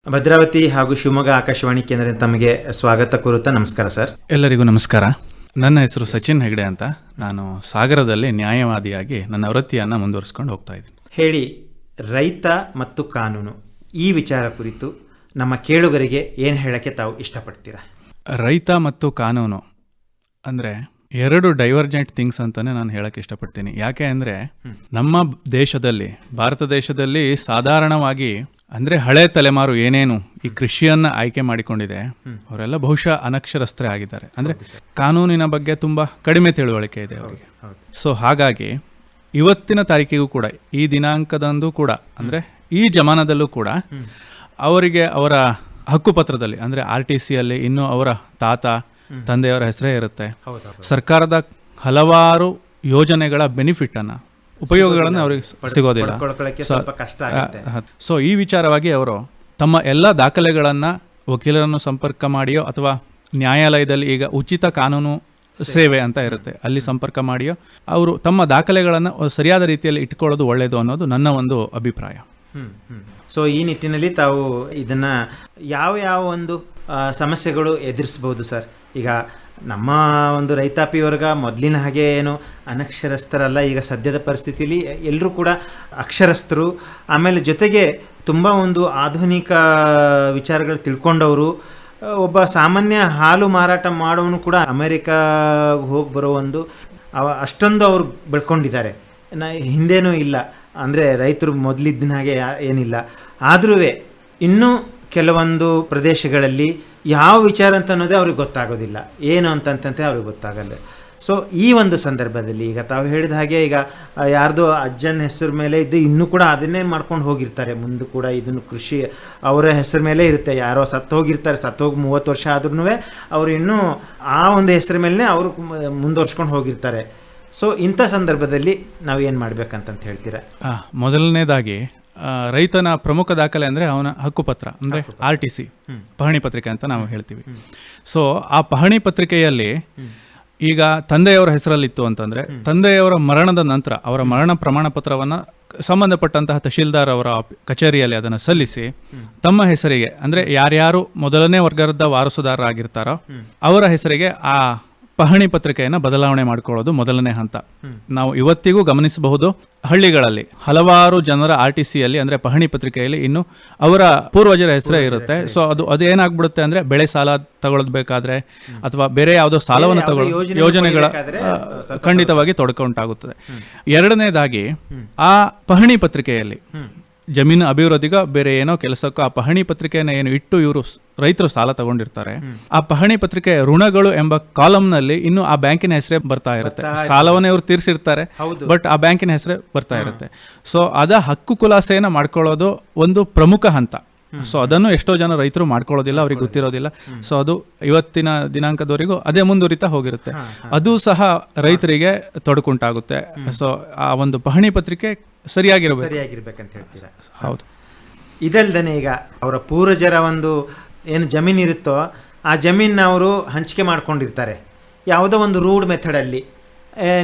ಭದ್ರಾವತಿ ಹಾಗೂ ಶಿವಮೊಗ್ಗ ಆಕಾಶವಾಣಿ ಕೇಂದ್ರ ತಮಗೆ ಸ್ವಾಗತ ಕೋರುತ್ತಾ ನಮಸ್ಕಾರ ಸರ್. ಎಲ್ಲರಿಗೂ ನಮಸ್ಕಾರ. ನನ್ನ ಹೆಸರು ಸಚಿನ್ ಹೆಗ್ಡೆ ಅಂತ. ನಾನು ಸಾಗರದಲ್ಲಿ ನ್ಯಾಯವಾದಿಯಾಗಿ ನನ್ನ ವೃತ್ತಿಯನ್ನು ಮುಂದುವರಿಸ್ಕೊಂಡು ಹೋಗ್ತಾ ಇದ್ದೀನಿ. ಹೇಳಿ, ರೈತ ಮತ್ತು ಕಾನೂನು ಈ ವಿಚಾರ ಕುರಿತು ನಮ್ಮ ಕೇಳುಗರಿಗೆ ಏನು ಹೇಳಕ್ಕೆ ತಾವು ಇಷ್ಟಪಡ್ತೀರಾ? ರೈತ ಮತ್ತು ಕಾನೂನು ಅಂದರೆ ಎರಡು ಡೈವರ್ಜೆಂಟ್ ಥಿಂಗ್ಸ್ ಅಂತಲೇ ನಾನು ಹೇಳಕ್ಕೆ ಇಷ್ಟಪಡ್ತೀನಿ. ಯಾಕೆ ಅಂದರೆ ನಮ್ಮ ದೇಶದಲ್ಲಿ, ಭಾರತ ದೇಶದಲ್ಲಿ ಸಾಧಾರಣವಾಗಿ ಅಂದರೆ ಹಳೆ ತಲೆಮಾರು ಏನೇನು ಈ ಕೃಷಿಯನ್ನು ಆಯ್ಕೆ ಮಾಡಿಕೊಂಡಿದೆ ಅವರೆಲ್ಲ ಬಹುಶಃ ಅನಕ್ಷರಸ್ಥರೇ ಆಗಿದ್ದಾರೆ. ಅಂದರೆ ಕಾನೂನಿನ ಬಗ್ಗೆ ತುಂಬ ಕಡಿಮೆ ತಿಳುವಳಿಕೆ ಇದೆ ಅವರಿಗೆ. ಸೊ ಹಾಗಾಗಿ ಇವತ್ತಿನ ತಾರೀಕಿಗೂ ಕೂಡ, ಈ ದಿನಾಂಕದಂದು ಕೂಡ, ಅಂದರೆ ಈ ಜಮಾನದಲ್ಲೂ ಕೂಡ ಅವರಿಗೆ ಅವರ ಹಕ್ಕುಪತ್ರದಲ್ಲಿ ಅಂದರೆ RTCಯಲ್ಲಿ ಇನ್ನೂ ಅವರ ತಾತ ತಂದೆಯವರ ಹೆಸರೇ ಇರುತ್ತೆ. ಸರ್ಕಾರದ ಹಲವಾರು ಯೋಜನೆಗಳ ಬೆನಿಫಿಟನ್ನು, ಉಪಯೋಗಗಳನ್ನು ಅವ್ರಿಗೆ ಸಿಗೋದಿಲ್ಲ. ಸೊ ಈ ವಿಚಾರವಾಗಿ ಅವರು ತಮ್ಮ ಎಲ್ಲ ದಾಖಲೆಗಳನ್ನು ವಕೀಲರನ್ನು ಸಂಪರ್ಕ ಮಾಡಿಯೋ ಅಥವಾ ನ್ಯಾಯಾಲಯದಲ್ಲಿ ಈಗ ಉಚಿತ ಕಾನೂನು ಸೇವೆ ಅಂತ ಇರುತ್ತೆ, ಅಲ್ಲಿ ಸಂಪರ್ಕ ಮಾಡಿಯೋ ಅವರು ತಮ್ಮ ದಾಖಲೆಗಳನ್ನು ಸರಿಯಾದ ರೀತಿಯಲ್ಲಿ ಇಟ್ಕೊಳ್ಳೋದು ಒಳ್ಳೆಯದು ಅನ್ನೋದು ನನ್ನ ಒಂದು ಅಭಿಪ್ರಾಯ. ಸೊ ಈ ನಿಟ್ಟಿನಲ್ಲಿ ತಾವು ಇದನ್ನು ಯಾವ ಒಂದು ಸಮಸ್ಯೆಗಳು ಎದುರಿಸ್ಬೋದು ಸರ್? ಈಗ ನಮ್ಮ ಒಂದು ರೈತಾಪಿ ವರ್ಗ ಮೊದಲಿನ ಹಾಗೆ ಏನು ಅನಕ್ಷರಸ್ಥರಲ್ಲ. ಈಗ ಸದ್ಯದ ಪರಿಸ್ಥಿತಿಯಲ್ಲಿ ಎಲ್ಲರೂ ಕೂಡ ಅಕ್ಷರಸ್ಥರು, ಆಮೇಲೆ ಜೊತೆಗೆ ತುಂಬ ಒಂದು ಆಧುನಿಕ ವಿಚಾರಗಳು ತಿಳ್ಕೊಂಡವರು. ಒಬ್ಬ ಸಾಮಾನ್ಯ ಹಾಲು ಮಾರಾಟ ಮಾಡೋನು ಕೂಡ ಅಮೆರಿಕಾಗೆ ಹೋಗಿ ಬರೋ ಒಂದು ಅಷ್ಟೊಂದು ಅವರು ಬೆಳ್ಕೊಂಡಿದ್ದಾರೆ. ಹಿಂದೇನೂ ಇಲ್ಲ, ಅಂದರೆ ರೈತರು ಮೊದಲಿದ್ದಿನ ಹಾಗೆ ಏನಿಲ್ಲ. ಆದ್ರೂ ಇನ್ನೂ ಕೆಲವೊಂದು ಪ್ರದೇಶಗಳಲ್ಲಿ ಯಾವ ವಿಚಾರ ಅಂತ ಅನ್ನೋದೇ ಅವ್ರಿಗೆ ಗೊತ್ತಾಗೋದಿಲ್ಲ, ಏನು ಅಂತಂತೆ ಅವ್ರಿಗೆ ಗೊತ್ತಾಗಲ್ಲ. ಸೊ ಈ ಒಂದು ಸಂದರ್ಭದಲ್ಲಿ ಈಗ ತಾವು ಹೇಳಿದ ಹಾಗೆ ಈಗ ಯಾರ್ದೋ ಅಜ್ಜನ ಹೆಸರು ಮೇಲೆ ಇದ್ದು ಇನ್ನೂ ಕೂಡ ಅದನ್ನೇ ಮಾಡ್ಕೊಂಡು ಹೋಗಿರ್ತಾರೆ. ಮುಂದೆ ಕೂಡ ಇದನ್ನು ಕೃಷಿ ಅವರ ಹೆಸರು ಮೇಲೆ ಇರುತ್ತೆ. ಯಾರೋ ಸತ್ತೋಗಿ 30 ವರ್ಷ ಆದ್ರೂ ಅವರು ಇನ್ನೂ ಆ ಒಂದು ಹೆಸರು ಮೇಲೆ ಅವರು ಮುಂದುವರ್ಸ್ಕೊಂಡು ಹೋಗಿರ್ತಾರೆ. ಸೊ ಇಂಥ ಸಂದರ್ಭದಲ್ಲಿ ನಾವು ಏನು ಮಾಡ್ಬೇಕಂತ ಹೇಳ್ತೀರಾ? ಮೊದಲನೇದಾಗಿ ರೈತನ ಪ್ರಮುಖ ದಾಖಲೆ ಅಂದರೆ ಅವನ ಹಕ್ಕುಪತ್ರ, ಅಂದರೆ RTC, ಪಹಣಿ ಪತ್ರಿಕೆ ಅಂತ ನಾವು ಹೇಳ್ತೀವಿ. ಸೊ ಆ ಪಹಣಿ ಪತ್ರಿಕೆಯಲ್ಲಿ ಈಗ ತಂದೆಯವರ ಹೆಸರಲ್ಲಿತ್ತು ಅಂತಂದರೆ ತಂದೆಯವರ ಮರಣದ ನಂತರ ಅವರ ಮರಣ ಪ್ರಮಾಣ ಪತ್ರವನ್ನು ಸಂಬಂಧಪಟ್ಟಂತಹ ತಹಶೀಲ್ದಾರ್ ಅವರ ಕಚೇರಿಯಲ್ಲಿ ಅದನ್ನು ಸಲ್ಲಿಸಿ ತಮ್ಮ ಹೆಸರಿಗೆ, ಅಂದರೆ ಯಾರ್ಯಾರು ಮೊದಲನೇ ವರ್ಗದ ವಾರಸುದಾರರಾಗಿರ್ತಾರೋ ಅವರ ಹೆಸರಿಗೆ ಆ ಪಹಣಿ ಪತ್ರಿಕೆಯನ್ನು ಬದಲಾವಣೆ ಮಾಡಿಕೊಳ್ಳೋದು ಮೊದಲನೇ ಹಂತ. ನಾವು ಇವತ್ತಿಗೂ ಗಮನಿಸಬಹುದು, ಹಳ್ಳಿಗಳಲ್ಲಿ ಹಲವಾರು ಜನರ RTCಯಲ್ಲಿ ಅಂದರೆ ಪಹಣಿ ಪತ್ರಿಕೆಯಲ್ಲಿ ಇನ್ನು ಅವರ ಪೂರ್ವಜರ ಹೆಸರೇ ಇರುತ್ತೆ. ಸೊ ಅದು ಏನಾಗ್ಬಿಡುತ್ತೆ ಅಂದರೆ ಬೆಳೆ ಸಾಲ ತಗೊಳ್ಬೇಕಾದ್ರೆ ಅಥವಾ ಬೇರೆ ಯಾವುದೋ ಸಾಲವನ್ನು ಯೋಜನೆಗಳ ಖಂಡಿತವಾಗಿ ತೊಡಕ ಉಂಟಾಗುತ್ತದೆ. ಎರಡನೇದಾಗಿ ಆ ಪಹಣಿ ಪತ್ರಿಕೆಯಲ್ಲಿ ಜಮೀನು ಅಭಿವೃದ್ಧಿಗೋ ಬೇರೆ ಏನೋ ಕೆಲಸಕ್ಕೋ ಆ ಪಹಣಿ ಪತ್ರಿಕೆಯನ್ನು ಏನು ಇಟ್ಟು ಇವರು ರೈತರು ಸಾಲ ತಗೊಂಡಿರ್ತಾರೆ, ಆ ಪಹಣಿ ಪತ್ರಿಕೆ ಋಣಗಳು ಎಂಬ ಕಾಲಂನಲ್ಲಿ ಇನ್ನು ಆ ಬ್ಯಾಂಕಿನ ಹೆಸರೇ ಬರ್ತಾ ಇರುತ್ತೆ. ಸಾಲವನ್ನೇ ಇವರು ತೀರಿಸಿರ್ತಾರೆ, ಬಟ್ ಆ ಬ್ಯಾಂಕಿನ ಹೆಸರೇ ಬರ್ತಾ ಇರುತ್ತೆ. ಸೊ ಅದ ಹಕ್ಕು ಖುಲಾಸೆಯನ್ನು ಮಾಡ್ಕೊಳ್ಳೋದು ಒಂದು ಪ್ರಮುಖ ಹಂತ. ಸೊ ಅದನ್ನು ಎಷ್ಟೋ ಜನ ರೈತರು ಮಾಡ್ಕೊಳ್ಳೋದಿಲ್ಲ, ಅವ್ರಿಗೆ ಗೊತ್ತಿರೋದಿಲ್ಲ. ಸೊ ಅದು ಇವತ್ತಿನ ದಿನಾಂಕದವರೆಗೂ ಅದೇ ಮುಂದುವರಿತಾ ಹೋಗಿರುತ್ತೆ. ಅದು ಸಹ ರೈತರಿಗೆ ತೊಡಕುಂಟಾಗುತ್ತೆ. ಸೊ ಆ ಒಂದು ಪಹಣಿ ಪತ್ರಿಕೆ ಸರಿಯಾಗಿರ್ಬೇಕಂತ ಹೇಳ್ತೀರಾ? ಹೌದು. ಇದಲ್ದೇ ಈಗ ಅವರ ಪೂರ್ವಜರ ಒಂದು ಏನು ಜಮೀನಿರುತ್ತೋ ಆ ಜಮೀನು ಅವರು ಹಂಚಿಕೆ ಮಾಡ್ಕೊಂಡಿರ್ತಾರೆ ಯಾವುದೋ ಒಂದು ರೂಢ್ ಮೆಥಡಲ್ಲಿ.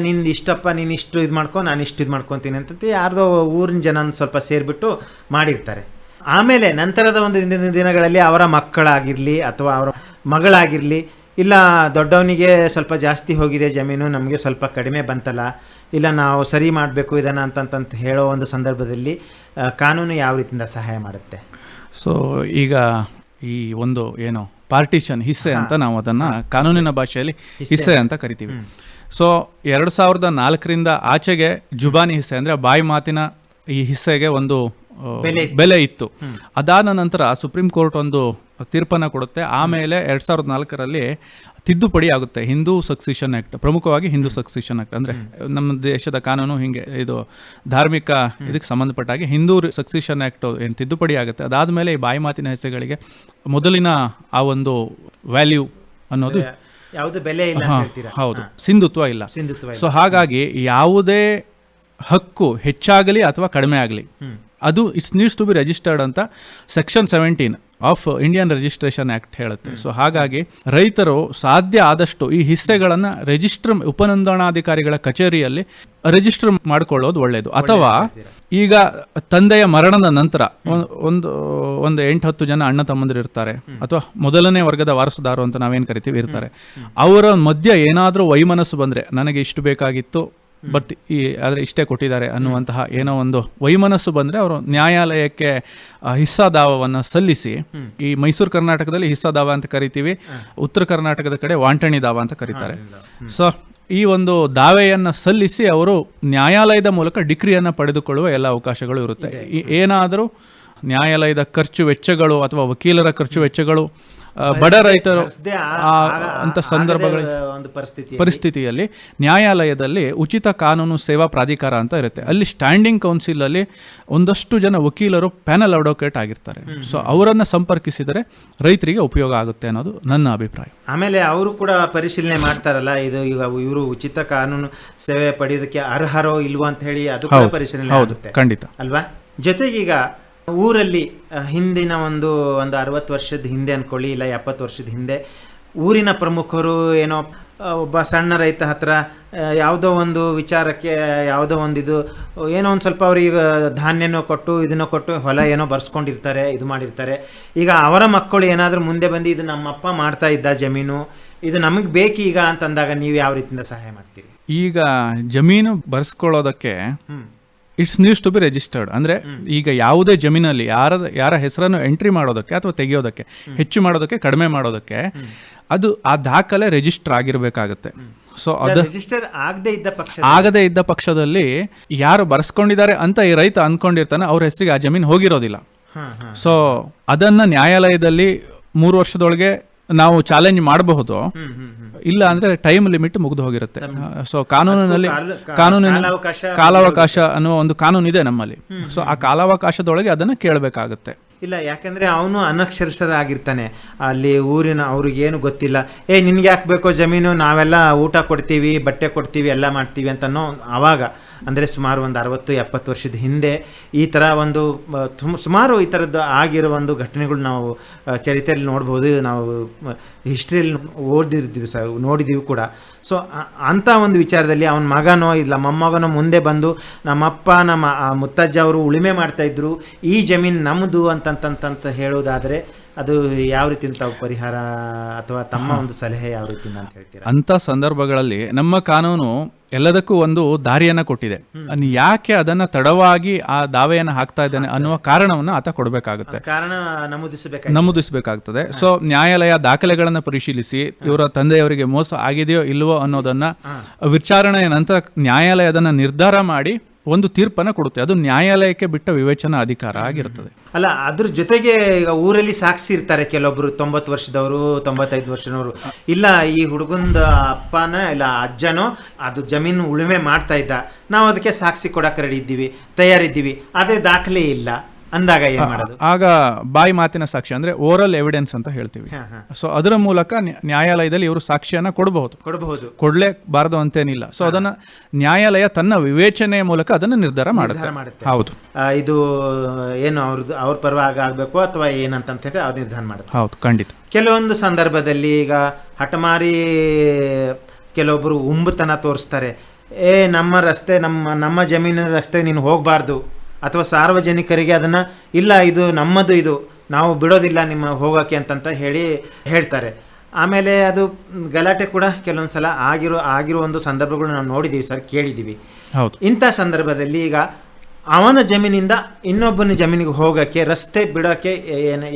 ನಿಂದು ಇಷ್ಟಪ್ಪ, ನೀನು ಇಷ್ಟು ಇದು ಮಾಡ್ಕೊ, ನಾನು ಇಷ್ಟು ಇದು ಮಾಡ್ಕೊತೀನಿ ಅಂತಂತೆ ಯಾರ್ದೋ ಊರಿನ ಜನ ಸ್ವಲ್ಪ ಸೇರಿಬಿಟ್ಟು ಮಾಡಿರ್ತಾರೆ. ಆಮೇಲೆ ನಂತರದ ಒಂದು ದಿನಗಳಲ್ಲಿ ಅವರ ಮಕ್ಕಳಾಗಿರಲಿ ಅಥವಾ ಅವರ ಮಗಳಾಗಿರಲಿ, ಇಲ್ಲ ದೊಡ್ಡವನಿಗೆ ಸ್ವಲ್ಪ ಜಾಸ್ತಿ ಹೋಗಿದೆ ಜಮೀನು, ನಮಗೆ ಸ್ವಲ್ಪ ಕಡಿಮೆ ಬಂತಲ್ಲ, ಇಲ್ಲ ನಾವು ಸರಿ ಮಾಡಬೇಕು ಇದನ್ನು ಅಂತಂತ ಹೇಳೋ ಒಂದು ಸಂದರ್ಭದಲ್ಲಿ ಕಾನೂನು ಯಾವ ರೀತಿಯಿಂದ ಸಹಾಯ ಮಾಡುತ್ತೆ? ಸೊ ಈಗ ಈ ಒಂದು ಏನು ಪಾರ್ಟಿಷನ್, ಹಿಸ್ಸೆ ಅಂತ ನಾವು ಅದನ್ನು ಕಾನೂನಿನ ಭಾಷೆಯಲ್ಲಿ ಹಿಸ್ಸೆ ಅಂತ ಕರಿತೀವಿ. ಸೊ 2004ರಿಂದ ಆಚೆಗೆ ಜುಬಾನಿ ಹಿಸ್ಸೆ ಅಂದರೆ ಬಾಯಿ ಮಾತಿನ ಈ ಹಿಸ್ಸೆಗೆ ಒಂದು ಬೆಲೆ ಇತ್ತು. ಅದಾದ ನಂತರ ಸುಪ್ರೀಂ ಕೋರ್ಟ್ ಒಂದು ತೀರ್ಪನ್ನು ಕೊಡುತ್ತೆ. ಆಮೇಲೆ 2004ರಲ್ಲಿ ತಿದ್ದುಪಡಿ ಆಗುತ್ತೆ, ಹಿಂದೂ ಸಕ್ಸಿಷನ್ ಆ್ಯಕ್ಟ್, ಪ್ರಮುಖವಾಗಿ ಹಿಂದೂ ಸಕ್ಸಿಷನ್ ಆ್ಯಕ್ಟ್. ಅಂದರೆ ನಮ್ಮ ದೇಶದ ಕಾನೂನು ಹಿಂಗೆ, ಇದು ಧಾರ್ಮಿಕ ಇದಕ್ಕೆ ಸಂಬಂಧಪಟ್ಟಾಗಿ ಹಿಂದೂ ಸಕ್ಸಿಷನ್ ಆ್ಯಕ್ಟ್ ಏನು ತಿದ್ದುಪಡಿ ಆಗುತ್ತೆ. ಅದಾದಮೇಲೆ ಈ ಬಾಯಿ ಮಾತಿನ ಹೆಸರುಗಳಿಗೆ ಮೊದಲಿನ ಆ ಒಂದು ವ್ಯಾಲ್ಯೂ ಅನ್ನೋದು ಯಾವುದು ಬೆಲೆ ಇಲ್ಲ, ಹೌದು, ಸಿಂಧುತ್ವ ಇಲ್ಲ. ಸೊ ಹಾಗಾಗಿ ಯಾವುದೇ ಹಕ್ಕು ಹೆಚ್ಚಾಗಲಿ ಅಥವಾ ಕಡಿಮೆ ಆಗಲಿ ಅದು it's needs to be registered ಅಂತ section 17 of Indian registration act ಹೇಳುತ್ತೆ. ಸೊ ಹಾಗಾಗಿ ರೈತರು ಸಾಧ್ಯ ಆದಷ್ಟು ಈ ಹಿಸ್ಸೆಗಳನ್ನು ರಿಜಿಸ್ಟರ್ ಉಪನೋಂದಣಾಧಿಕಾರಿಗಳ ಕಚೇರಿಯಲ್ಲಿ ರಿಜಿಸ್ಟರ್ ಮಾಡ್ಕೊಳ್ಳೋದು ಒಳ್ಳೆಯದು. ಅಥವಾ ಈಗ ತಂದೆಯ ಮರಣದ ನಂತರ ಒಂದು 8-10 ಜನ ಅಣ್ಣ ತಮ್ಮಂದಿರು ಇರ್ತಾರೆ, ಅಥವಾ ಮೊದಲನೇ ವರ್ಗದ ವಾರಸುದಾರರು ಅಂತ ನಾವೇನು ಕರಿತೀವಿ ಇರ್ತಾರೆ. ಅವರ ಮಧ್ಯ ಏನಾದರೂ ವೈಮನಸ್ಸು ಬಂದರೆ, ನನಗೆ ಇಷ್ಟು ಬೇಕಾಗಿತ್ತು ಬಟ್ ಆದರೆ ಇಷ್ಟೇ ಕೊಟ್ಟಿದ್ದಾರೆ ಅನ್ನುವಂತಹ ಏನೋ ಒಂದು ವೈಮನಸ್ಸು ಬಂದರೆ ಅವರು ನ್ಯಾಯಾಲಯಕ್ಕೆ ಹಿಸ್ಸಾ ದಾವವನ್ನು ಸಲ್ಲಿಸಿ, ಈ ಮೈಸೂರು ಕರ್ನಾಟಕದಲ್ಲಿ ಹಿಸ್ಸಾ ದಾವ ಅಂತ ಕರಿತೀವಿ, ಉತ್ತರ ಕರ್ನಾಟಕದ ಕಡೆ ವಾಂಟಣಿ ದಾವ ಅಂತ ಕರೀತಾರೆ. ಸೊ ಈ ಒಂದು ದಾವೆಯನ್ನು ಸಲ್ಲಿಸಿ ಅವರು ನ್ಯಾಯಾಲಯದ ಮೂಲಕ ಡಿಕ್ರಿಯನ್ನು ಪಡೆದುಕೊಳ್ಳುವ ಎಲ್ಲ ಅವಕಾಶಗಳು ಇರುತ್ತೆ. ಏನಾದರೂ ನ್ಯಾಯಾಲಯದ ಖರ್ಚು ವೆಚ್ಚಗಳು ಅಥವಾ ವಕೀಲರ ಖರ್ಚು ವೆಚ್ಚಗಳು ಬಡ ರೈತರು ಅಂತ ಸಂದರ್ಭಗಳ ಪರಿಸ್ಥಿತಿಯಲ್ಲಿ ನ್ಯಾಯಾಲಯದಲ್ಲಿ ಉಚಿತ ಕಾನೂನು ಸೇವಾ ಪ್ರಾಧಿಕಾರ ಅಂತ ಇರುತ್ತೆ. ಅಲ್ಲಿ ಸ್ಟ್ಯಾಂಡಿಂಗ್ ಕೌನ್ಸಿಲ್ ಅಲ್ಲಿ ಒಂದಷ್ಟು ಜನ ವಕೀಲರು ಪ್ಯಾನಲ್ ಅಡ್ವೊಕೇಟ್ ಆಗಿರ್ತಾರೆ. ಸೊ ಅವರನ್ನು ಸಂಪರ್ಕಿಸಿದರೆ ರೈತರಿಗೆ ಉಪಯೋಗ ಆಗುತ್ತೆ ಅನ್ನೋದು ನನ್ನ ಅಭಿಪ್ರಾಯ. ಆಮೇಲೆ ಅವರು ಕೂಡ ಪರಿಶೀಲನೆ ಮಾಡ್ತಾರಲ್ಲ, ಇದು ಈಗ ಇವರು ಉಚಿತ ಕಾನೂನು ಸೇವೆ ಪಡೆಯೋದಕ್ಕೆ ಅರ್ಹರೋ ಇಲ್ವೋ ಅಂತ ಹೇಳಿ ಅದು ಕೂಡ ಪರಿಶೀಲನೆ ಆಗುತ್ತೆ. ಖಂಡಿತ ಅಲ್ವಾ. ಜೊತೆಗೀಗ ಊರಲ್ಲಿ ಹಿಂದಿನ ಒಂದು 60 ವರ್ಷದ ಹಿಂದೆ ಅಂದ್ಕೊಳ್ಳಿ, ಇಲ್ಲ 70 ವರ್ಷದ ಹಿಂದೆ ಊರಿನ ಪ್ರಮುಖರು ಏನೋ ಒಬ್ಬ ಸಣ್ಣ ರೈತ ಹತ್ರ ಯಾವುದೋ ಒಂದು ವಿಚಾರಕ್ಕೆ ಯಾವುದೋ ಒಂದು ಏನೋ ಒಂದು ಸ್ವಲ್ಪ ಅವ್ರಿಗೆ ಧಾನ್ಯನೋ ಕೊಟ್ಟು ಇದನ್ನೋ ಕೊಟ್ಟು ಹೊಲ ಏನೋ ಬರ್ಸ್ಕೊಂಡಿರ್ತಾರೆ, ಇದು ಮಾಡಿರ್ತಾರೆ. ಈಗ ಅವರ ಮಕ್ಕಳು ಏನಾದರೂ ಮುಂದೆ ಬಂದು ಇದು ನಮ್ಮಪ್ಪ ಮಾಡ್ತಾ ಇದ್ದ ಜಮೀನು, ಇದು ನಮಗೆ ಬೇಕೀಗ ಅಂತಂದಾಗ ನೀವು ಯಾವ ರೀತಿಯಿಂದ ಸಹಾಯ ಮಾಡ್ತೀರಿ? ಈಗ ಜಮೀನು ಬರ್ಸ್ಕೊಳ್ಳೋದಕ್ಕೆ it's needs to be registered. ಅಂದರೆ ಈಗ ಯಾವುದೇ ಜಮೀನಲ್ಲಿ ಯಾರ ಹೆಸರನ್ನು ಎಂಟ್ರಿ ಮಾಡೋದಕ್ಕೆ ಅಥವಾ ತೆಗೆಯೋದಕ್ಕೆ, ಹೆಚ್ಚು ಮಾಡೋದಕ್ಕೆ, ಕಡಿಮೆ ಮಾಡೋದಕ್ಕೆ ಅದು ಆ ದಾಖಲೆ ರಿಜಿಸ್ಟರ್ ಆಗಿರಬೇಕಾಗುತ್ತೆ. ಸೊ ಅದು ರಿಜಿಸ್ಟರ್ ಆಗದೇ ಇದ್ದ ಪಕ್ಷದಲ್ಲಿ ಯಾರು ಬರ್ಸ್ಕೊಂಡಿದ್ದಾರೆ ಅಂತ ಈ ರೈತ ಅಂದ್ಕೊಂಡಿರ್ತಾನೆ, ಅವ್ರ ಹೆಸರಿಗೆ ಆ ಜಮೀನು ಹೋಗಿರೋದಿಲ್ಲ. ಸೊ ಅದನ್ನ ನ್ಯಾಯಾಲಯದಲ್ಲಿ 3 ವರ್ಷದೊಳಗೆ ನಾವು ಚಾಲೆಂಜ್ ಮಾಡಬಹುದು, ಇಲ್ಲ ಅಂದ್ರೆ ಟೈಮ್ ಲಿಮಿಟ್ ಮುಗಿದು ಹೋಗಿರುತ್ತೆ. ಸೊ ಕಾನೂನಿನ ಕಾಲಾವಕಾಶ ಅನ್ನುವ ಒಂದು ಕಾನೂನು ಇದೆ ನಮ್ಮಲ್ಲಿ. ಸೊ ಆ ಕಾಲಾವಕಾಶದೊಳಗೆ ಅದನ್ನ ಕೇಳಬೇಕಾಗುತ್ತೆ. ಇಲ್ಲ, ಯಾಕಂದ್ರೆ ಅವನು ಅನಕ್ಷರಸ್ಥರಾಗಿರ್ತಾನೆ, ಅಲ್ಲಿ ಊರಿನ ಅವ್ರಿಗೇನು ಗೊತ್ತಿಲ್ಲ. ನಿನ್ಗೆ ಯಾಕೆ ಬೇಕೋ ಜಮೀನು, ನಾವೆಲ್ಲ ಊಟ ಕೊಡ್ತೀವಿ, ಬಟ್ಟೆ ಕೊಡ್ತೀವಿ, ಎಲ್ಲ ಮಾಡ್ತೀವಿ ಅಂತನೋ ಆವಾಗ, ಅಂದರೆ ಸುಮಾರು ಒಂದು 60-70 ವರ್ಷದ ಹಿಂದೆ ಈ ಥರ ಒಂದು ಸುಮಾರು ಈ ಥರದ್ದು ಆಗಿರೋ ಒಂದು ಘಟನೆಗಳು ನಾವು ಚರಿತ್ರೆಯಲ್ಲಿ ನೋಡ್ಬೋದು, ನಾವು ಹಿಸ್ಟ್ರಿಯಲ್ಲಿ ನೋಡಿದ್ದೀವಿ ಕೂಡ. ಸೊ ಅಂಥ ಒಂದು ವಿಚಾರದಲ್ಲಿ ಅವನ ಮಗನೋ ಇಲ್ಲ ಮೊಮ್ಮಗನೋ ಮುಂದೆ ಬಂದು ನಮ್ಮಪ್ಪ ನಮ್ಮ ಮುತ್ತಜ್ಜ ಅವರು ಉಳುಮೆ ಮಾಡ್ತಾಯಿದ್ರು, ಈ ಜಮೀನು ನಮ್ಮದು ಅಂತಂತ ಹೇಳೋದಾದರೆ ಅದು ಯಾವ ರೀತಿ ತಾವು ಪರಿಹಾರ ಅಥವಾ ತಮ್ಮ ಒಂದು ಸಲಹೆ ಯಾವ ರೀತಿ ಅಂತ ಹೇಳ್ತೀರಾ? ಅಂಥ ಸಂದರ್ಭಗಳಲ್ಲಿ ನಮ್ಮ ಕಾನೂನು ಎಲ್ಲದಕ್ಕೂ ಒಂದು ದಾರಿಯನ್ನು ಕೊಟ್ಟಿದೆ. ಯಾಕೆ ಅದನ್ನ ತಡವಾಗಿ ಆ ದಾವೆಯನ್ನು ಹಾಕ್ತಾ ಇದ್ದಾನೆ ಅನ್ನುವ ಕಾರಣವನ್ನು ಆತ ಕೊಡಬೇಕಾಗುತ್ತೆ, ಕಾರಣ ನಮೂದಿಸಬೇಕಾಗ್ತದೆ. ಸೊ ನ್ಯಾಯಾಲಯ ದಾಖಲೆಗಳನ್ನು ಪರಿಶೀಲಿಸಿ ಇವರ ತಂದೆಯವರಿಗೆ ಮೋಸ ಆಗಿದೆಯೋ ಇಲ್ವೋ ಅನ್ನೋದನ್ನ ವಿಚಾರಣೆಯ ನಂತರ ನ್ಯಾಯಾಲಯ ಅದನ್ನ ನಿರ್ಧಾರ ಮಾಡಿ ಒಂದು ತೀರ್ಪನ್ನು ಕೊಡುತ್ತೆ. ಅದು ನ್ಯಾಯಾಲಯಕ್ಕೆ ಬಿಟ್ಟ ವಿವೇಚನಾ ಅಧಿಕಾರ ಆಗಿರುತ್ತದೆ. ಅಲ್ಲ, ಅದ್ರ ಜೊತೆಗೆ ಈಗ ಊರಲ್ಲಿ ಸಾಕ್ಷಿ ಇರ್ತಾರೆ ಕೆಲವೊಬ್ರು, 90 ವರ್ಷದವರು, 95 ವರ್ಷದವರು, ಇಲ್ಲ ಈ ಹುಡುಗಂದ ಅಪ್ಪನ ಇಲ್ಲ ಅಜ್ಜನೋ ಅದು ಜಮೀನು ಉಳುಮೆ ಮಾಡ್ತಾ ಇದ್ದ, ನಾವು ಅದಕ್ಕೆ ಸಾಕ್ಷಿ ಕೊಡಕ್ಕೆ ರೆಡಿ ಇದ್ದೀವಿ, ತಯಾರಿದ್ದೀವಿ, ಅದೇ ದಾಖಲೆ ಇಲ್ಲ ಅಂದಾಗ ಏನು ಮಾಡೋದು? ಆಗ ಬಾಯಿ ಮಾತಿನ ಸಾಕ್ಷಿ ಅಂದ್ರೆ ಓರಲ್ ಎವಿಡೆನ್ಸ್ ಅಂತ ಹೇಳ್ತೀವಿ. ಸೊ ಅದರ ಮೂಲಕ ನ್ಯಾಯಾಲಯದಲ್ಲಿ ಇವರು ಸಾಕ್ಷಿಯನ್ನ ಕೊಡಬಹುದು, ಕೊಡ್ಲೇಬಾರದು ಅಂತೇನಿಲ್ಲ. ಸೊ ಅದನ್ನ ನ್ಯಾಯಾಲಯ ತನ್ನ ವಿವೇಚನೆಯ ಮೂಲಕ ಅದನ್ನ ನಿರ್ಧಾರ ಮಾಡುತ್ತೆ. ಹೌದು, ಇದು ಏನು ಅವ್ರ ಪರವಾಗಿ ಆಗ್ಬೇಕು ಅಥವಾ ಏನಂತ ಅವ್ರು ನಿರ್ಧಾರ ಮಾಡುತ್ತೆ. ಹೌದು, ಖಂಡಿತ. ಕೆಲವೊಂದು ಸಂದರ್ಭದಲ್ಲಿ ಈಗ ಹಠಮಾರಿ ಕೆಲವೊಬ್ರು ಉಂಬತನ ತೋರಿಸ್ತಾರೆ, ನಮ್ಮ ರಸ್ತೆ ನಮ್ಮ ಜಮೀನಿನ ರಸ್ತೆ ನೀನು ಹೋಗಬಾರ್ದು, ಅಥವಾ ಸಾರ್ವಜನಿಕರಿಗೆ ಅದನ್ನು ಇಲ್ಲ ಇದು ನಮ್ಮದು, ಇದು ನಾವು ಬಿಡೋದಿಲ್ಲ ನಿಮ್ಮ ಹೋಗೋಕ್ಕೆ ಅಂತಂತ ಹೇಳ್ತಾರೆ. ಆಮೇಲೆ ಅದು ಗಲಾಟೆ ಕೂಡ ಕೆಲವೊಂದು ಸಲ ಆಗಿರೋ ಒಂದು ಸಂದರ್ಭಗಳು ನಾವು ನೋಡಿದ್ದೀವಿ ಸರ್, ಕೇಳಿದ್ದೀವಿ. ಹೌದು. ಇಂಥ ಸಂದರ್ಭದಲ್ಲಿ ಈಗ ಅವನ ಜಮೀನಿಂದ ಇನ್ನೊಬ್ಬನ ಜಮೀನಿಗೆ ಹೋಗೋಕ್ಕೆ, ರಸ್ತೆ ಬಿಡೋಕ್ಕೆ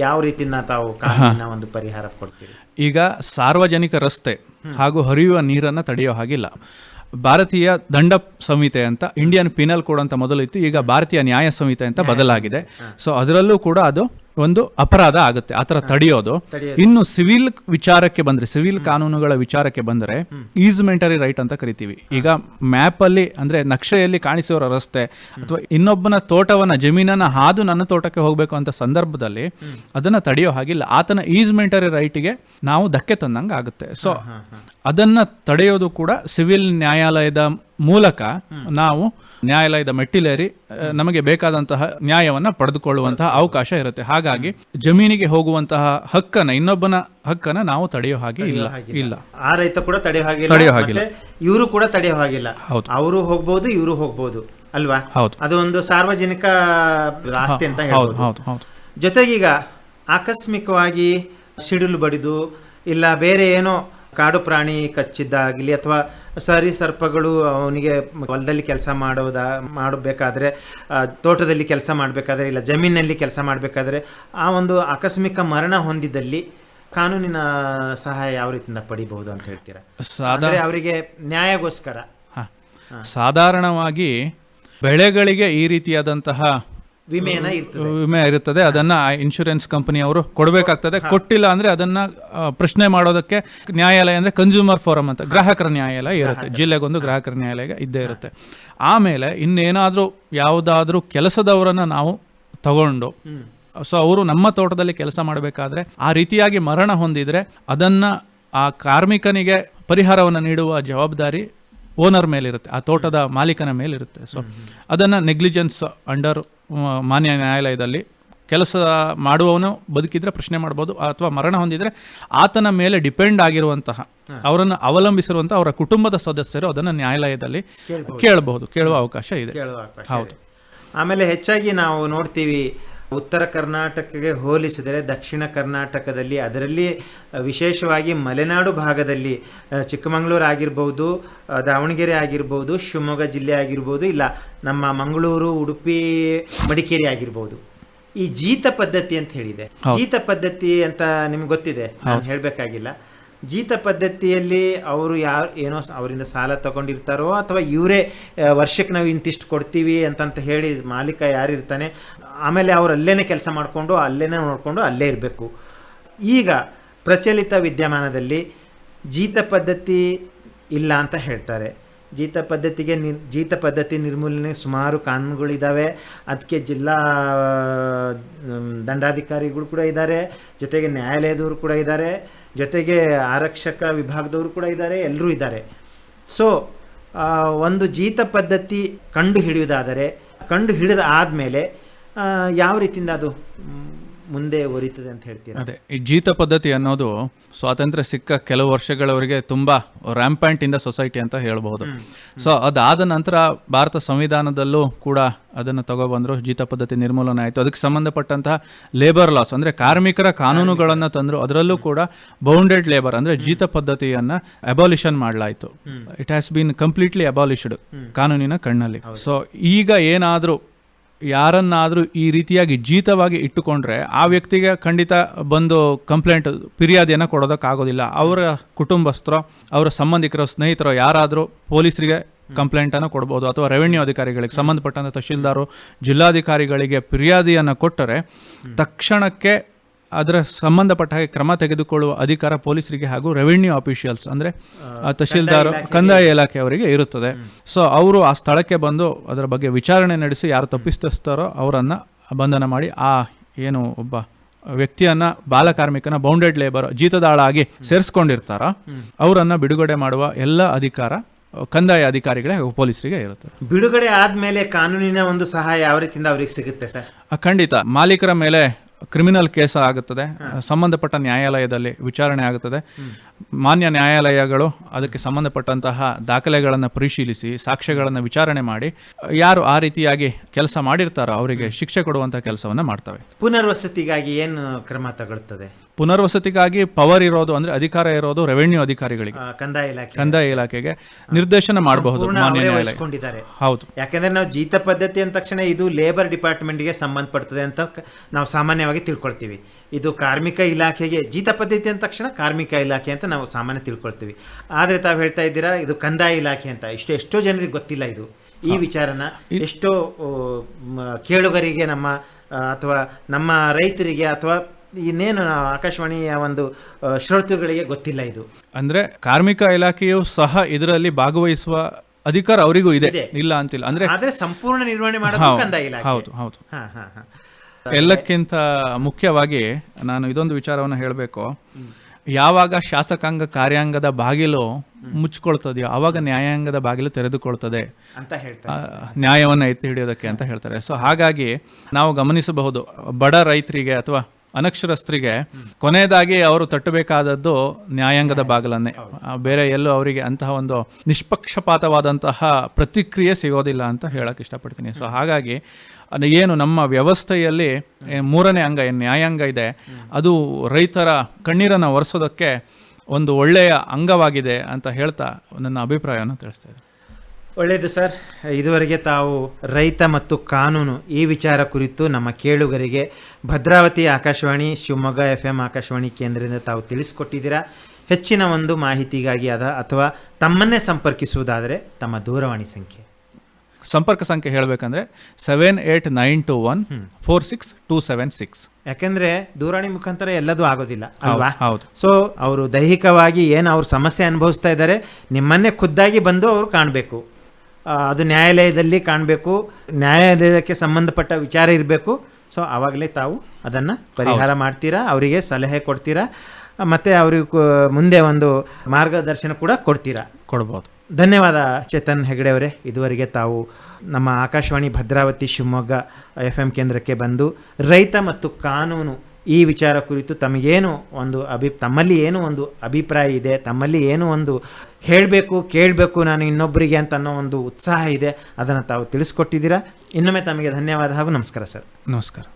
ಯಾವ ರೀತಿಯಿಂದ ತಾವು ಕಾನೂನಿನ ಒಂದು ಪರಿಹಾರ ಕೊಡ್ತೀವಿ? ಈಗ ಸಾರ್ವಜನಿಕ ರಸ್ತೆ ಹಾಗೂ ಹರಿಯುವ ನೀರನ್ನು ತಡೆಯೋ ಹಾಗಿಲ್ಲ. ಭಾರತೀಯ ದಂಡ ಸಂಹಿತೆ ಅಂತ, ಇಂಡಿಯನ್ ಪಿನಲ್ ಕೋಡ್ ಅಂತ ಮೊದಲು ಇತ್ತು, ಈಗ ಭಾರತೀಯ ನ್ಯಾಯ ಸಂಹಿತೆ ಅಂತ ಬದಲಾಗಿದೆ. ಸೊ ಅದರಲ್ಲೂ ಕೂಡ ಅದು ಒಂದು ಅಪರಾಧ ಆಗುತ್ತೆ ಆ ಥರ ತಡೆಯೋದು. ಇನ್ನು ಸಿವಿಲ್ ವಿಚಾರಕ್ಕೆ ಬಂದರೆ, ಸಿವಿಲ್ ಕಾನೂನುಗಳ ವಿಚಾರಕ್ಕೆ ಬಂದರೆ ಈಸ್ಮೆಂಟರಿ ರೈಟ್ ಅಂತ ಕರಿತೀವಿ. ಈಗ ಮ್ಯಾಪಲ್ಲಿ ಅಂದರೆ ನಕ್ಷೆಯಲ್ಲಿ ಕಾಣಿಸುವ ರಸ್ತೆ ಅಥವಾ ಇನ್ನೊಬ್ಬನ ತೋಟವನ್ನ ಜಮೀನನ್ನ ಹಾದು ನನ್ನ ತೋಟಕ್ಕೆ ಹೋಗಬೇಕು ಅಂತ ಸಂದರ್ಭದಲ್ಲಿ ಅದನ್ನ ತಡೆಯೋ ಹಾಗಿಲ್ಲ. ಆತನ ಈಸ್ಮೆಂಟರಿ ರೈಟಿಗೆ ನಾವು ಧಕ್ಕೆ ತಂದಂಗೆ ಆಗುತ್ತೆ. ಸೊ ಅದನ್ನ ತಡೆಯೋದು ಕೂಡ ಸಿವಿಲ್ ನ್ಯಾಯಾಲಯದ ಮೂಲಕ ನಾವು ನ್ಯಾಯಾಲಯದ ಮೆಟ್ಟಿಲೇರಿ ನಮಗೆ ಬೇಕಾದಂತಹ ನ್ಯಾಯವನ್ನ ಪಡೆದುಕೊಳ್ಳುವಂತಹ ಅವಕಾಶ ಇರುತ್ತೆ. ಹಾಗಾಗಿ ಜಮೀನಿಗೆ ಹೋಗುವಂತಹ ಹಕ್ಕನ್ನ, ಇನ್ನೊಬ್ಬನ ಹಕ್ಕನ್ನ ನಾವು ತಡೆಯೋ ಹಾಗೆ ಇಲ್ಲ. ಆ ರೈತ ಕೂಡ ತಡೆಯೋ ಹಾಗಿಲ್ಲ, ಇವರು ಕೂಡ ತಡೆಯೋ ಹಾಗಿಲ್ಲ. ಅವರು ಹೋಗ್ಬೋದು, ಇವರು ಹೋಗ್ಬೋದು ಅಲ್ವಾ? ಹೌದು. ಅದು ಒಂದು ಸಾರ್ವಜನಿಕ ಆಸ್ತಿ ಅಂತ ಹೇಳ್ಬೋದು. ಜೊತೆಗೀಗ ಆಕಸ್ಮಿಕವಾಗಿ ಸಿಡಿಲು ಬಡಿದು ಇಲ್ಲ ಬೇರೆ ಏನೋ ಕಾಡು ಪ್ರಾಣಿ ಕಚ್ಚಿದ್ದಾಗಲಿ ಅಥವಾ ಸರಿ ಸರ್ಪಗಳು ಅವನಿಗೆ ಹೊಲದಲ್ಲಿ ಕೆಲಸ ಮಾಡಬೇಕಾದ್ರೆ, ತೋಟದಲ್ಲಿ ಕೆಲಸ ಮಾಡಬೇಕಾದ್ರೆ, ಇಲ್ಲ ಜಮೀನಲ್ಲಿ ಕೆಲಸ ಮಾಡಬೇಕಾದ್ರೆ ಆ ಒಂದು ಆಕಸ್ಮಿಕ ಮರಣ ಹೊಂದಿದಲ್ಲಿ ಕಾನೂನಿನ ಸಹಾಯ ಯಾವ ರೀತಿಯಿಂದ ಪಡಿಬಹುದು ಅಂತ ಹೇಳ್ತೀರಾ? ಅವರಿಗೆ ನ್ಯಾಯಗೋಸ್ಕರ ಸಾಧಾರಣವಾಗಿ ಬೆಳೆಗಳಿಗೆ ಈ ರೀತಿಯಾದಂತಹ ವಿಮೆ ಇರುತ್ತದೆ. ಅದನ್ನ ಇನ್ಶೂರೆನ್ಸ್ ಕಂಪನಿಯವರು ಕೊಡಬೇಕಾಗ್ತದೆ. ಕೊಟ್ಟಿಲ್ಲ ಅಂದ್ರೆ ಅದನ್ನ ಪ್ರಶ್ನೆ ಮಾಡೋದಕ್ಕೆ ನ್ಯಾಯಾಲಯ ಅಂದ್ರೆ ಕನ್ಸ್ಯೂಮರ್ ಫೋರಂ ಅಂತ ಗ್ರಾಹಕರ ನ್ಯಾಯಾಲಯ ಇರುತ್ತೆ. ಜಿಲ್ಲೆಗೊಂದು ಗ್ರಾಹಕರ ನ್ಯಾಯಾಲಯ ಇದ್ದೇ ಇರುತ್ತೆ. ಆಮೇಲೆ ಇನ್ನೇನಾದ್ರೂ ಯಾವುದಾದ್ರೂ ಕೆಲಸದವರನ್ನ ನಾವು ತಗೊಂಡು, ಸೊ ಅವರು ನಮ್ಮ ತೋಟದಲ್ಲಿ ಕೆಲಸ ಮಾಡಬೇಕಾದ್ರೆ ಆ ರೀತಿಯಾಗಿ ಮರಣ ಹೊಂದಿದ್ರೆ ಅದನ್ನ ಆ ಕಾರ್ಮಿಕನಿಗೆ ಪರಿಹಾರವನ್ನು ನೀಡುವ ಜವಾಬ್ದಾರಿ ಓನರ್ ಮೇಲಿರುತ್ತೆ, ಆ ತೋಟದ ಮಾಲೀಕನ ಮೇಲಿರುತ್ತೆ. ಸೊ ಅದನ್ನು ನೆಗ್ಲಿಜೆನ್ಸ್ ಅಂಡರ್ ಮಾನ್ಯ ನ್ಯಾಯಾಲಯದಲ್ಲಿ ಕೆಲಸ ಮಾಡುವವನು ಬದುಕಿದ್ರೆ ಪ್ರಶ್ನೆ ಮಾಡ್ಬೋದು, ಅಥವಾ ಮರಣ ಹೊಂದಿದ್ರೆ ಆತನ ಮೇಲೆ ಡಿಪೆಂಡ್ ಆಗಿರುವಂತಹ, ಅವರನ್ನು ಅವಲಂಬಿಸಿರುವಂತಹ ಅವರ ಕುಟುಂಬದ ಸದಸ್ಯರು ಅದನ್ನು ನ್ಯಾಯಾಲಯದಲ್ಲಿ ಕೇಳುವ ಅವಕಾಶ ಇದೆ. ಹೌದು. ಆಮೇಲೆ ಹೆಚ್ಚಾಗಿ ನಾವು ನೋಡ್ತೀವಿ, ಉತ್ತರ ಕರ್ನಾಟಕಕ್ಕೆ ಹೋಲಿಸಿದರೆ ದಕ್ಷಿಣ ಕರ್ನಾಟಕದಲ್ಲಿ, ಅದರಲ್ಲಿ ವಿಶೇಷವಾಗಿ ಮಲೆನಾಡು ಭಾಗದಲ್ಲಿ ಚಿಕ್ಕಮಗಳೂರು ಆಗಿರ್ಬೋದು, ದಾವಣಗೆರೆ ಆಗಿರ್ಬೋದು, ಶಿವಮೊಗ್ಗ ಜಿಲ್ಲೆ ಆಗಿರ್ಬೋದು, ಇಲ್ಲ ನಮ್ಮ ಮಂಗಳೂರು, ಉಡುಪಿ, ಮಡಿಕೇರಿ ಆಗಿರ್ಬೋದು, ಈ ಜೀತ ಪದ್ಧತಿ ಅಂತ ಹೇಳಿದೆ. ಜೀತ ಪದ್ಧತಿ ಅಂತ ನಿಮ್ಗೆ ಗೊತ್ತಿದೆ, ನಾನು ಹೇಳಬೇಕಾಗಿಲ್ಲ. ಜೀತ ಪದ್ಧತಿಯಲ್ಲಿ ಅವರು ಏನೋ ಅವರಿಂದ ಸಾಲ ತಗೊಂಡಿರ್ತಾರೋ ಅಥವಾ ಇವರೇ ವರ್ಷಕ್ಕೆ ನಾವು ಇಂತಿಷ್ಟು ಕೊಡ್ತೀವಿ ಅಂತಂತ ಹೇಳಿ ಮಾಲೀಕ ಯಾರಿರ್ತಾನೆ, ಆಮೇಲೆ ಅವರು ಅಲ್ಲೇನೆ ಕೆಲಸ ಮಾಡಿಕೊಂಡು ಅಲ್ಲೇನೆ ನೋಡಿಕೊಂಡು ಅಲ್ಲೇ ಇರಬೇಕು. ಈಗ ಪ್ರಚಲಿತ ವಿದ್ಯಮಾನದಲ್ಲಿ ಜೀತ ಪದ್ಧತಿ ಇಲ್ಲ ಅಂತ ಹೇಳ್ತಾರೆ. ಜೀತ ಪದ್ಧತಿ ನಿರ್ಮೂಲನೆ ಸುಮಾರು ಕಾನೂನುಗಳಿದ್ದಾವೆ. ಅದಕ್ಕೆ ಜಿಲ್ಲಾ ದಂಡಾಧಿಕಾರಿಗಳು ಕೂಡ ಇದ್ದಾರೆ, ಜೊತೆಗೆ ನ್ಯಾಯಾಲಯದವರು ಕೂಡ ಇದ್ದಾರೆ, ಜೊತೆಗೆ ಆರಕ್ಷಕ ವಿಭಾಗದವರು ಕೂಡ ಇದ್ದಾರೆ, ಎಲ್ಲರೂ ಇದ್ದಾರೆ. ಸೊ ಒಂದು ಜೀತ ಪದ್ಧತಿ ಕಂಡು ಹಿಡಿದ ಆದಮೇಲೆ ಯಾವ ರೀತಿಯಿಂದ ಅದು ಮುಂದೆ ಒರಿತದೆ ಅಂತ ಹೇಳ್ತೀರಾ? ಅದೇ, ಈ ಜೀತ ಪದ್ಧತಿ ಅನ್ನೋದು ಸ್ವಾತಂತ್ರ್ಯ ಸಿಕ್ಕ ಕೆಲವು ವರ್ಷಗಳವರೆಗೆ ತುಂಬಾ ರ್ಯಾಂಪ್ಯಾಂಟ್ ಇನ್ ದ ಸೊಸೈಟಿ ಅಂತ ಹೇಳ್ಬಹುದು. ಸೊ ಅದಾದ ನಂತರ ಭಾರತ ಸಂವಿಧಾನದಲ್ಲೂ ಕೂಡ ಅದನ್ನು ತಗೊಬಂದ್ರು, ಜೀತ ಪದ್ಧತಿ ನಿರ್ಮೂಲನೆ ಆಯಿತು. ಅದಕ್ಕೆ ಸಂಬಂಧಪಟ್ಟಂತಹ ಲೇಬರ್ ಲಾಸ್ ಅಂದ್ರೆ ಕಾರ್ಮಿಕರ ಕಾನೂನುಗಳನ್ನು ತಂದ್ರು. ಅದರಲ್ಲೂ ಕೂಡ ಬೌಂಡೆಡ್ ಲೇಬರ್ ಅಂದ್ರೆ ಜೀತ ಪದ್ಧತಿಯನ್ನ ಅಬಾಲಿಷನ್ ಮಾಡಲಾಯಿತು. ಇಟ್ ಹ್ಯಾಸ್ ಬೀನ್ ಕಂಪ್ಲೀಟ್ಲಿ ಅಬಾಲಿಷ್ಡ್ ಕಾನೂನಿನ ಕಣ್ಣಲ್ಲಿ. ಸೊ ಈಗ ಏನಾದರೂ ಯಾರನ್ನಾದರೂ ಈ ರೀತಿಯಾಗಿ ಜೀತವಾಗಿ ಇಟ್ಟುಕೊಂಡ್ರೆ ಆ ವ್ಯಕ್ತಿಗೆ ಖಂಡಿತ ಬಂದು ಕಂಪ್ಲೇಂಟ್, ಫಿರ್ಯಾದಿಯನ್ನು ಕೊಡೋದಕ್ಕಾಗೋದಿಲ್ಲ. ಅವರ ಕುಟುಂಬಸ್ಥರೋ, ಅವರ ಸಂಬಂಧಿಕರೋ, ಸ್ನೇಹಿತರೋ ಯಾರಾದರೂ ಪೊಲೀಸರಿಗೆ ಕಂಪ್ಲೇಂಟನ್ನು ಕೊಡ್ಬೋದು, ಅಥವಾ ರೆವೆನ್ಯೂ ಅಧಿಕಾರಿಗಳಿಗೆ ಸಂಬಂಧಪಟ್ಟಂಥ ತಹಶೀಲ್ದಾರು, ಜಿಲ್ಲಾಧಿಕಾರಿಗಳಿಗೆ ಫಿರ್ಯಾದಿಯನ್ನು ಕೊಟ್ಟರೆ ತಕ್ಷಣಕ್ಕೆ ಅದರ ಸಂಬಂಧಪಟ್ಟ ಹಾಗೆ ಕ್ರಮ ತೆಗೆದುಕೊಳ್ಳುವ ಅಧಿಕಾರ ಪೊಲೀಸರಿಗೆ ಹಾಗೂ ರೆವಿನ್ಯೂ ಅಫಿಷಿಯಲ್ಸ್ ಅಂದರೆ ತಹಶೀಲ್ದಾರ್, ಕಂದಾಯ ಇಲಾಖೆಯವರಿಗೆ ಇರುತ್ತದೆ. ಸೊ ಅವರು ಆ ಸ್ಥಳಕ್ಕೆ ಬಂದು ಅದರ ಬಗ್ಗೆ ವಿಚಾರಣೆ ನಡೆಸಿ ಯಾರು ತಪ್ಪಿಸ್ತಾರೋ ಅವರನ್ನು ಬಂಧನ ಮಾಡಿ ಆ ಏನು ಒಬ್ಬ ವ್ಯಕ್ತಿಯನ್ನ ಬಾಲಕಾರ್ಮಿಕನ ಬೌಂಡೆಡ್ ಲೇಬರ್ ಜೀತದಾಳಾಗಿ ಸೇರಿಸ್ಕೊಂಡಿರ್ತಾರ ಅವರನ್ನ ಬಿಡುಗಡೆ ಮಾಡುವ ಎಲ್ಲ ಅಧಿಕಾರ ಕಂದಾಯ ಅಧಿಕಾರಿಗಳೇ ಹಾಗೂ ಪೊಲೀಸರಿಗೆ ಇರುತ್ತೆ. ಬಿಡುಗಡೆ ಆದ್ಮೇಲೆ ಕಾನೂನಿನ ಒಂದು ಸಹಾಯ ಯಾವ ರೀತಿಯಿಂದ ಅವರಿಗೆ ಸಿಗುತ್ತೆ ಸರ್? ಖಂಡಿತ ಮಾಲೀಕರ ಮೇಲೆ ಕ್ರಿಮಿನಲ್ ಕೇಸ್ ಆಗುತ್ತದೆ, ಸಂಬಂಧಪಟ್ಟ ನ್ಯಾಯಾಲಯದಲ್ಲಿ ವಿಚಾರಣೆ ಆಗುತ್ತದೆ. ಮಾನ್ಯ ನ್ಯಾಯಾಲಯಗಳು ಅದಕ್ಕೆ ಸಂಬಂಧಪಟ್ಟಂತಹ ದಾಖಲೆಗಳನ್ನು ಪರಿಶೀಲಿಸಿ ಸಾಕ್ಷ್ಯಗಳನ್ನು ವಿಚಾರಣೆ ಮಾಡಿ ಯಾರು ಆ ರೀತಿಯಾಗಿ ಕೆಲಸ ಮಾಡಿರ್ತಾರೋ ಅವರಿಗೆ ಶಿಕ್ಷೆ ಕೊಡುವಂತಹ ಕೆಲಸವನ್ನ ಮಾಡ್ತವೆ. ಪುನರ್ವಸತಿಗಾಗಿ ಏನು ಕ್ರಮ ತಗೊಳ್ತದೆ? ಪುನರ್ವಸತಿಗಾಗಿ ಪವರ್ ಇರೋದು ಅಂದ್ರೆ ಅಧಿಕಾರ ಇರೋದು ರೆವೆನ್ಯೂ ಅಧಿಕಾರಿಗಳಿಗೆ, ಕಂದಾಯ ಇಲಾಖೆಗೆ ನಿರ್ದೇಶನ ಮಾಡಬಹುದು ಮಾನ್ಯ ನ್ಯಾಯಾಲಯ. ಹೌದು, ಯಾಕಂದ್ರೆ ನಾವು ಜೀತ ಪದ್ಧತಿ ಅಂದ ತಕ್ಷಣ ಇದು ಲೇಬರ್ ಡಿಪಾರ್ಟ್ಮೆಂಟ್ಗೆ ಸಂಬಂಧಪಡ್ತದೆ ಅಂತ ನಾವು ಸಾಮಾನ್ಯವಾಗಿ ತಿಳ್ಕೊಳ್ತೀವಿ. ಇದು ಕಾರ್ಮಿಕ ಇಲಾಖೆಗೆ, ಜೀತ ಪದ್ಧತಿ ಅಂದ ತಕ್ಷಣ ಕಾರ್ಮಿಕ ಇಲಾಖೆ ಅಂತ ನಾವು ಸಾಮಾನ್ಯ ತಿಳ್ಕೊಳ್ತೀವಿ. ಆದರೆ ತಾವು ಹೇಳ್ತಾ ಇದ್ದೀರಾ ಇದು ಕಂದಾಯ ಇಲಾಖೆ ಅಂತ. ಎಷ್ಟೋ ಜನರಿಗೆ ಗೊತ್ತಿಲ್ಲ ಇದು, ಈ ವಿಚಾರನ ಎಷ್ಟೋ ಕೇಳುಗರಿಗೆ ನಮ್ಮ ಅಥವಾ ನಮ್ಮ ರೈತರಿಗೆ ಅಥವಾ ಇನ್ನೇನು ಆಕಾಶವಾಣಿಯ ಒಂದು ಶ್ರೋತೃಗಳಿಗೆ ಗೊತ್ತಿಲ್ಲ ಇದು. ಅಂದ್ರೆ ಕಾರ್ಮಿಕ ಇಲಾಖೆಯು ಸಹ ಇದರಲ್ಲಿ ಭಾಗವಹಿಸುವ ಅಧಿಕಾರ ಅವರಿಗೂ ಇದೆ, ಇಲ್ಲ ಅಂತಿಲ್ಲ. ಅಂದ್ರೆ ಸಂಪೂರ್ಣ ನಿರ್ವಹಣೆ ಮಾಡೋದು ಕಂದಾಯ ಇಲಾಖೆ. ಹೌದು ಹೌದು. ಎಲ್ಲಕ್ಕಿಂತ ಮುಖ್ಯವಾಗಿ ನಾನು ಇದೊಂದು ವಿಚಾರವನ್ನು ಹೇಳಬೇಕು. ಯಾವಾಗ ಶಾಸಕಾಂಗ ಕಾರ್ಯಾಂಗದ ಬಾಗಿಲು ಮುಚ್ಕೊಳ್ತದೆಯೋ ಆವಾಗ ನ್ಯಾಯಾಂಗದ ಬಾಗಿಲು ತೆರೆದುಕೊಳ್ತದೆ ಅಂತ ಹೇಳ್ತಾರೆ. ನ್ಯಾಯವನ್ನು ಎತ್ತಿ ಹಿಡಿಯೋದಕ್ಕೆ ಅಂತ ಹೇಳ್ತಾರೆ. ಸೊ ಹಾಗಾಗಿ ನಾವು ಗಮನಿಸಬಹುದು, ಬಡ ರೈತರಿಗೆ ಅಥವಾ ಅನಕ್ಷರಸ್ಥರಿಗೆ ಕೊನೆಯದಾಗಿ ಅವರು ತಟ್ಟಬೇಕಾದದ್ದು ನ್ಯಾಯಾಂಗದ ಬಾಗಿಲನ್ನೇ. ಬೇರೆ ಎಲ್ಲೂ ಅವರಿಗೆ ಅಂತಹ ಒಂದು ನಿಷ್ಪಕ್ಷಪಾತವಾದಂತಹ ಪ್ರತಿಕ್ರಿಯೆ ಸಿಗೋದಿಲ್ಲ ಅಂತ ಹೇಳಕ್ ಇಷ್ಟಪಡ್ತೀನಿ. ಸೊ ಹಾಗಾಗಿ ಏನು ನಮ್ಮ ವ್ಯವಸ್ಥೆಯಲ್ಲಿ ಮೂರನೇ ಅಂಗ ಏನು ನ್ಯಾಯಾಂಗ ಇದೆ, ಅದು ರೈತರ ಕಣ್ಣೀರನ್ನು ಒರೆಸೋದಕ್ಕೆ ಒಂದು ಒಳ್ಳೆಯ ಅಂಗವಾಗಿದೆ ಅಂತ ಹೇಳ್ತಾ ನನ್ನ ಅಭಿಪ್ರಾಯವನ್ನು ತಿಳಿಸ್ತಾ ಇದ್ದೀನಿ. ಒಳ್ಳೆಯದು ಸರ್. ಇದುವರೆಗೆ ತಾವು ರೈತ ಮತ್ತು ಕಾನೂನು ಈ ವಿಚಾರ ಕುರಿತು ನಮ್ಮ ಕೇಳುಗರಿಗೆ ಭದ್ರಾವತಿ ಆಕಾಶವಾಣಿ, ಶಿವಮೊಗ್ಗ FM ಆಕಾಶವಾಣಿ ಕೇಂದ್ರದಿಂದ ತಾವು ತಿಳಿಸ್ಕೊಟ್ಟಿದ್ದೀರಾ. ಹೆಚ್ಚಿನ ಒಂದು ಮಾಹಿತಿಗಾಗಿ ಅಥವಾ ತಮ್ಮನ್ನೇ ಸಂಪರ್ಕಿಸುವುದಾದರೆ ತಮ್ಮ ದೂರವಾಣಿ ಸಂಖ್ಯೆ, ಸಂಪರ್ಕ ಸಂಖ್ಯೆ ಹೇಳಬೇಕಂದ್ರೆ 7891462276. ಯಾಕೆಂದರೆ ದೂರವಾಣಿ ಮುಖಾಂತರ ಎಲ್ಲದೂ ಆಗೋದಿಲ್ಲ ಅಲ್ವಾ? ಹೌದು. ಸೊ ಅವರು ದೈಹಿಕವಾಗಿ ಏನು ಅವ್ರ ಸಮಸ್ಯೆ ಅನುಭವಿಸ್ತಾ ಇದ್ದಾರೆ, ನಿಮ್ಮನ್ನೇ ಖುದ್ದಾಗಿ ಬಂದು ಅವರು ಕಾಣಬೇಕು. ಅದು ನ್ಯಾಯಾಲಯದಲ್ಲಿ ಕಾಣಬೇಕು, ನ್ಯಾಯಾಲಯಕ್ಕೆ ಸಂಬಂಧಪಟ್ಟ ವಿಚಾರ ಇರಬೇಕು. ಸೊ ಆವಾಗಲೇ ತಾವು ಅದನ್ನು ಪರಿಹಾರ ಮಾಡ್ತೀರಾ, ಅವರಿಗೆ ಸಲಹೆ ಕೊಡ್ತೀರಾ, ಮತ್ತು ಅವ್ರಿಗೆ ಮುಂದೆ ಒಂದು ಮಾರ್ಗದರ್ಶನ ಕೂಡ ಕೊಡ್ಬೋದು. ಧನ್ಯವಾದ ಚೇತನ್ ಹೆಗಡೆ ಅವರೇ. ಇದುವರೆಗೆ ತಾವು ನಮ್ಮ ಆಕಾಶವಾಣಿ ಭದ್ರಾವತಿ ಶಿವಮೊಗ್ಗ FM ಕೇಂದ್ರಕ್ಕೆ ಬಂದು ರೈತ ಮತ್ತು ಕಾನೂನು ಈ ವಿಚಾರ ಕುರಿತು ತಮಗೇನು ಒಂದು ತಮ್ಮಲ್ಲಿ ಏನು ಒಂದು ಅಭಿಪ್ರಾಯ ಇದೆ, ತಮ್ಮಲ್ಲಿ ಏನು ಒಂದು ಹೇಳಬೇಕು ಕೇಳಬೇಕು ನಾನು ಇನ್ನೊಬ್ಬರಿಗೆ ಅಂತ ಅನ್ನೋ ಒಂದು ಉತ್ಸಾಹ ಇದೆ, ಅದನ್ನು ತಾವು ತಿಳಿಸ್ಕೊಟ್ಟಿದ್ದೀರಾ. ಇನ್ನೊಮ್ಮೆ ತಮಗೆ ಧನ್ಯವಾದ ಹಾಗೂ ನಮಸ್ಕಾರ ಸರ್. ನಮಸ್ಕಾರ.